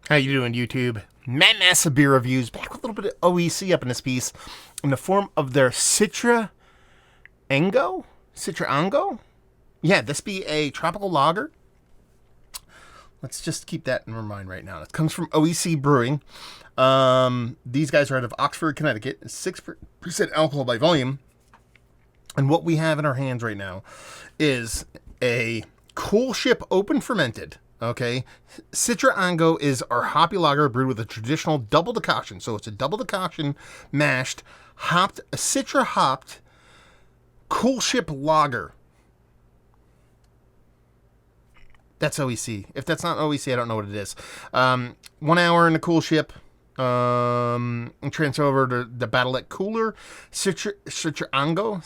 How you doing, YouTube? Matt Nassa Beer Reviews, back with a little bit of OEC up in this piece in the form of their Citrango? Citrango? Yeah, this be a tropical lager. Let's just keep that in our mind right now. It comes from OEC Brewing. These guys are out of Oxford, Connecticut. 6% alcohol by volume. And what we have in our hands right now is a Cool Ship Open Fermented. Okay, Citrango is our hoppy lager brewed with a traditional double decoction. So it's a double decoction, mashed, hopped, a citra hopped, Cool Ship lager. That's OEC. If that's not OEC, I don't know what it is. 1 hour in the Cool Ship. And transfer over to the Battlelet Cooler. Citrango.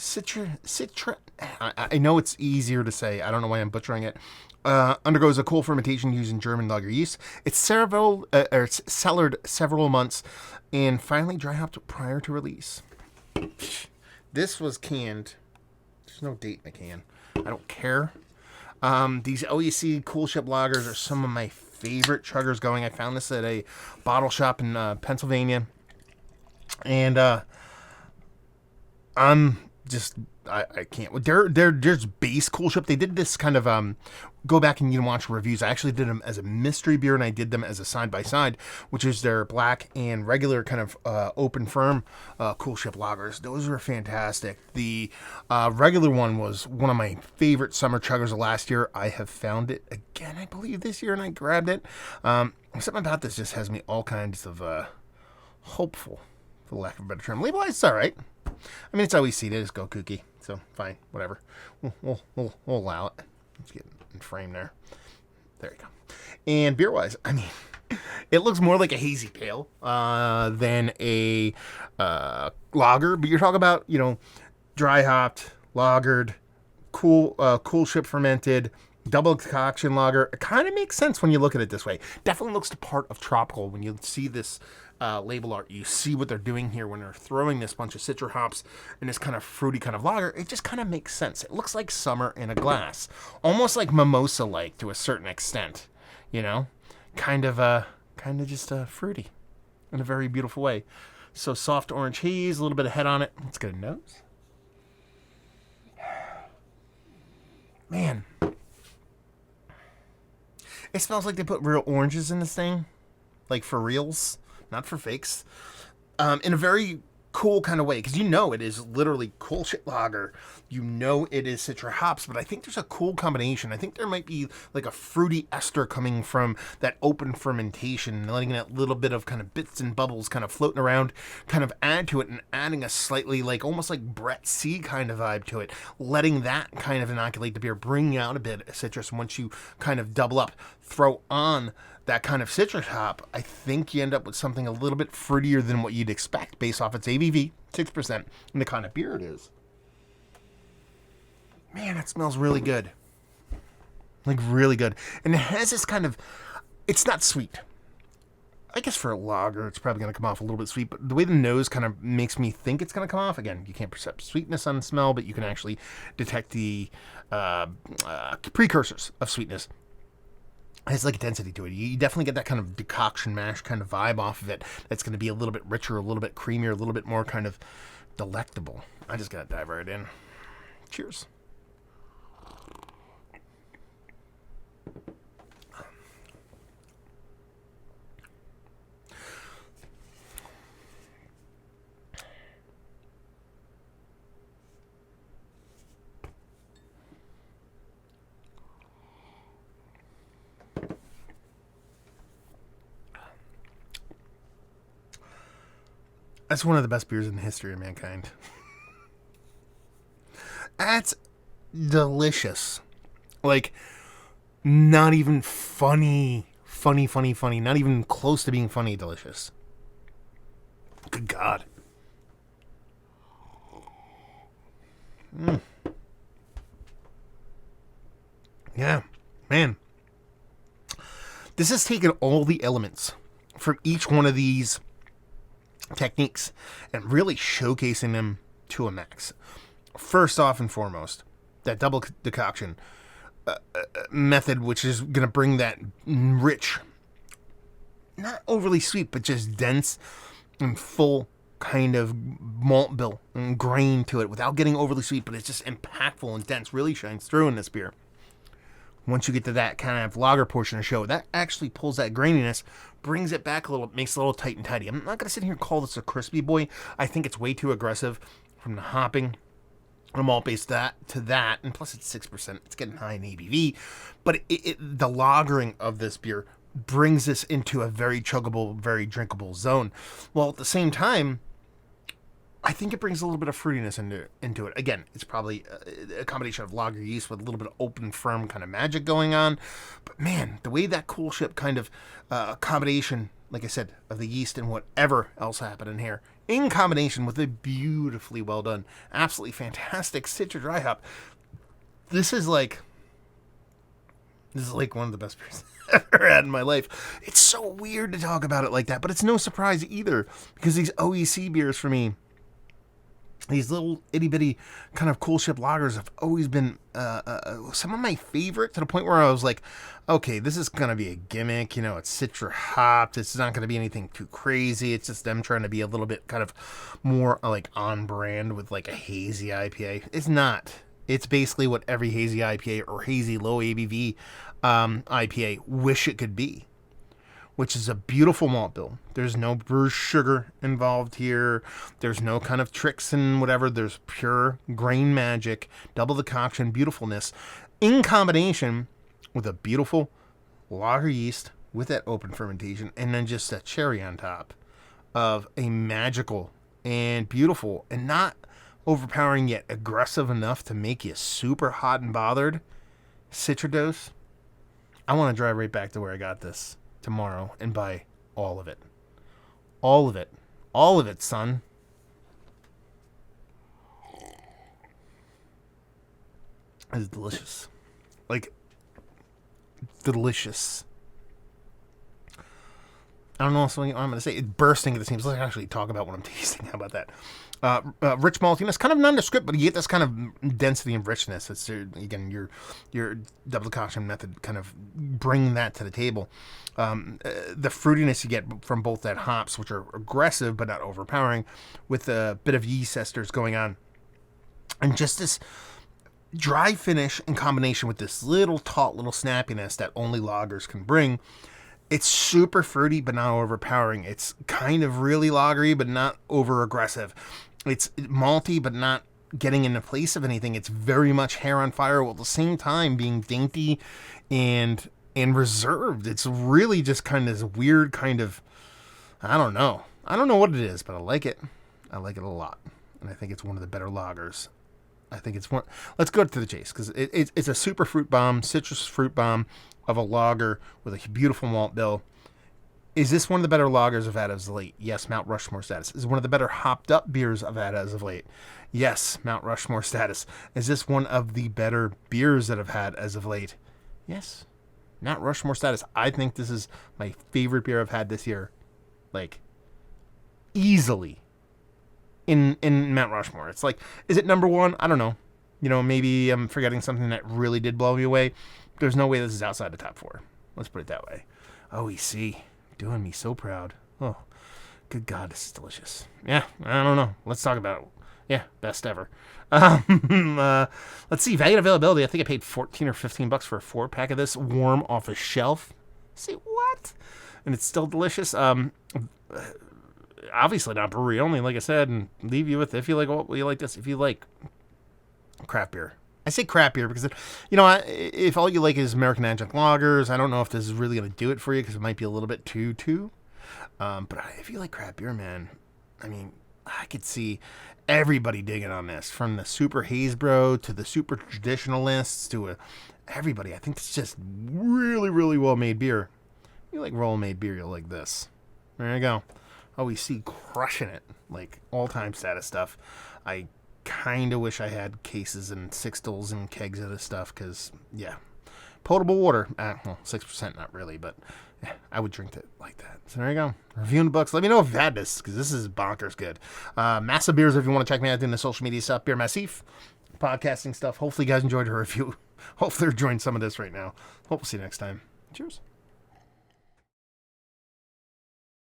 I know it's easier to say. I don't know why I'm butchering it. Undergoes a cool fermentation using German lager yeast. It's cellared several months and finally dry hopped prior to release. This was canned. There's no date in the can. I don't care. These OEC Cool Ship lagers are some of my favorite chuggers going. I found this at a bottle shop in Pennsylvania, and I'm just I can't. They're just base Cool Ship. They did this kind of go back and you can watch reviews. I actually did them as a mystery beer and I did them as a side by side, which is their black and regular kind of open firm Cool Ship lagers. Those were fantastic. The regular one was one of my favorite summer chuggers of last year. I have found it again, I believe, this year, and I grabbed it. Something about this just has me all kinds of hopeful, for lack of a better term. Label-wise, it's all right. I mean, it's OEC. They just go kooky. So, fine. Whatever. We'll allow it. Let's get in frame there. There you go. And beer-wise, I mean, it looks more like a hazy pale than a lager. But you're talking about, dry hopped, lagered, cool ship fermented, double decoction lager. It kind of makes sense when you look at it this way. Definitely looks the part of tropical when you see this label art. You see what they're doing here when they're throwing this bunch of citra hops and this kind of fruity kind of lager. It just kind of makes sense. It looks like summer in a glass, almost like mimosa like to a certain extent. Kind of just fruity in a very beautiful way. So soft orange haze, a little bit of head on it. Let's get a nose. Man, it smells like they put real oranges in this thing, like for reals, not for fakes, in a very cool kind of way, because it is literally Cool Ship lager. It is citra hops, but I think there's a cool combination. I think there might be like a fruity ester coming from that open fermentation, letting that little bit of kind of bits and bubbles kind of floating around, kind of add to it, and adding a slightly like almost like Brett C kind of vibe to it, letting that kind of inoculate the beer, bring out a bit of citrus. Once you kind of double up, throw on that kind of citrus hop, I think you end up with something a little bit fruitier than what you'd expect based off its ABV, 6%, and the kind of beer it is. Man, it smells really good. Like, really good. And it has this kind of... It's not sweet. I guess for a lager, it's probably going to come off a little bit sweet, but the way the nose kind of makes me think it's going to come off, again, you can't perceive sweetness on the smell, but you can actually detect the precursors of sweetness. It has like a density to it. You definitely get that kind of decoction mash kind of vibe off of it. That's going to be a little bit richer, a little bit creamier, a little bit more kind of delectable. I just got to dive right in. Cheers. That's one of the best beers in the history of mankind. That's delicious. Like, not even funny. Not even close to being funny delicious. Good God. Yeah, man. This has taken all the elements from each one of these techniques and really showcasing them to a max. First off and foremost, that double decoction method, which is going to bring that rich, not overly sweet, but just dense and full kind of malt bill and grain to it without getting overly sweet, but it's just impactful and dense. Really shines through in this beer. Once you get to that kind of lager portion of the show, that actually pulls that graininess, brings it back a little, makes it a little tight and tidy. I'm not going to sit here and call this a crispy boy. I think it's way too aggressive from the hopping, the malt base to that, and plus it's 6%. It's getting high in ABV, but the lagering of this beer brings this into a very chuggable, very drinkable zone. While at the same time, I think it brings a little bit of fruitiness into it. Again, it's probably a combination of lager yeast with a little bit of open, firm kind of magic going on. But man, the way that coolship kind of combination, like I said, of the yeast and whatever else happened in here, in combination with a beautifully well done, absolutely fantastic Citra dry hop. This is like one of the best beers I've ever had in my life. It's so weird to talk about it like that, but it's no surprise either, because these OEC beers for me, these little itty bitty kind of coolship lagers have always been some of my favorite, to the point where I was like, okay, this is going to be a gimmick. You know, it's Citra hopped. It's not going to be anything too crazy. It's just them trying to be a little bit kind of more like on brand with like a hazy IPA. It's not. It's basically what every hazy IPA or hazy low ABV IPA wish it could be, which is a beautiful malt bill. There's no bruised sugar involved here. There's no kind of tricks and whatever. There's pure grain magic, double decoction beautifulness, in combination with a beautiful lager yeast with that open fermentation, and then just a cherry on top of a magical and beautiful and not overpowering yet aggressive enough to make you super hot and bothered Citra dose. I want to drive right back to where I got this tomorrow and buy all of it. All of it. All of it, son. It's delicious. Like, delicious. I don't know what I'm going to say. It's bursting at the seams. Let's actually talk about what I'm tasting. How about that? Rich maltiness, kind of nondescript, but you get this kind of density and richness. It's, again, your double decoction method kind of bring that to the table. The fruitiness you get from both that hops, which are aggressive but not overpowering, with a bit of yeast esters going on. And just this dry finish in combination with this little taut, little snappiness that only lagers can bring. It's super fruity, but not overpowering. It's kind of really lagery, but not over aggressive. It's malty, but not getting in the place of anything. It's very much hair on fire, while at the same time being dainty and reserved. It's really just kind of this weird kind of, I don't know what it is, but I like it. I like it a lot. And I think it's one of the better lagers. I think it's one. Let's go to the chase, because it's a super fruit bomb, citrus fruit bomb of a lager with a beautiful malt bill. Is this one of the better lagers I've had as of late? Yes, Mount Rushmore status. Is it one of the better hopped up beers I've had as of late? Yes, Mount Rushmore status. Is this one of the better beers that I've had as of late? Yes, Mount Rushmore status. I think this is my favorite beer I've had this year. Like, easily. In Mount Rushmore. It's like, is it number one? I don't know. You know, maybe I'm forgetting something that really did blow me away. There's no way this is outside the top four. Let's put it that way. OEC, doing me so proud. Oh, good God, this is delicious. Yeah, I don't know. Let's talk about it. Yeah, best ever. Let's see, value and availability. I think I paid $14 or $15 for a 4-pack of this, warm off a shelf. See what? And it's still delicious. Obviously not brewery only, like I said, and leave you with, if you like, what you like this, if you like craft beer. I say craft beer because, you know, if all you like is American adjunct lagers, I don't know if this is really going to do it for you, because it might be a little bit too. But if you like craft beer, man, I mean, I could see everybody digging on this, from the super haze bro to the super traditionalists to everybody. I think it's just really, really well made beer. If you like well made beer, you'll like this. There you go. OEC crushing it, like all-time status stuff. I kind of wish I had cases and sixtels and kegs of this stuff, because, yeah, potable water. Well, 6%, not really, but yeah, I would drink it like that. So there you go. Reviewing the books. Let me know if you've had this, because this is bonkers good. Massive Beers, if you want to check me out doing the social media stuff. Beer Massif, podcasting stuff. Hopefully you guys enjoyed her review. Hopefully you're enjoying some of this right now. Hope we'll see you next time. Cheers.